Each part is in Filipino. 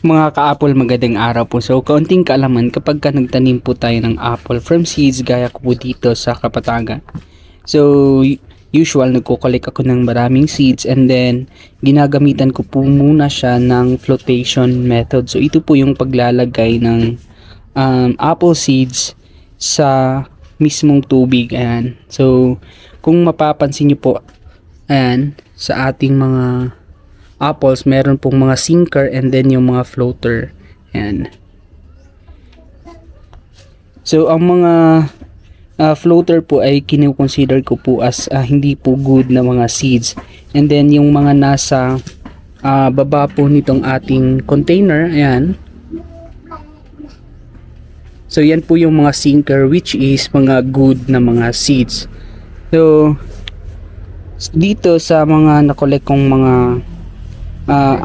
Mga ka-apple, magandang araw po. So, kaunting kaalaman kapag ka nagtanim po tayo ng apple from seeds gaya ko po dito sa Kapatagan. So, usual nagko-collect ako ng maraming seeds and then ginagamitan ko po muna siya ng flotation method. So, ito po yung paglalagay ng apple seeds sa mismong tubig. Ayan. So, kung mapapansin nyo po, ayan, sa ating mga apples, meron pong mga sinker and then yung mga floater. Ayan. So, ang mga floater po ay kino-consider ko po as hindi po good na mga seeds. And then, yung mga nasa baba po nitong ating container, ayan. So, yan po yung mga sinker which is mga good na mga seeds. So, dito sa mga nakolek kong mga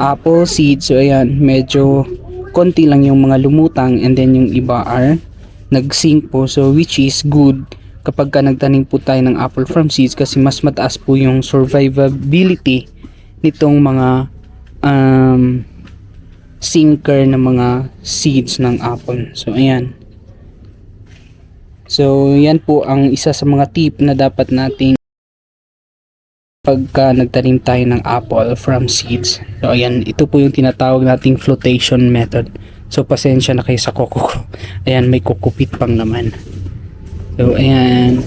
apple seeds, so ayan, medyo konti lang yung mga lumutang and then yung iba are nag-sink po, so which is good kapag ka nagtanim po tayo ng apple from seeds kasi mas mataas po yung survivability nitong mga sinker na mga seeds ng apple. So ayan, so yan po ang isa sa mga tip na dapat nating pagka nagtanim tayo ng apple from seeds. So ayan, ito po yung tinatawag nating flotation method. So pasensya na kayo sa koko ko. Ayan, may kukupit pang naman. So ayan.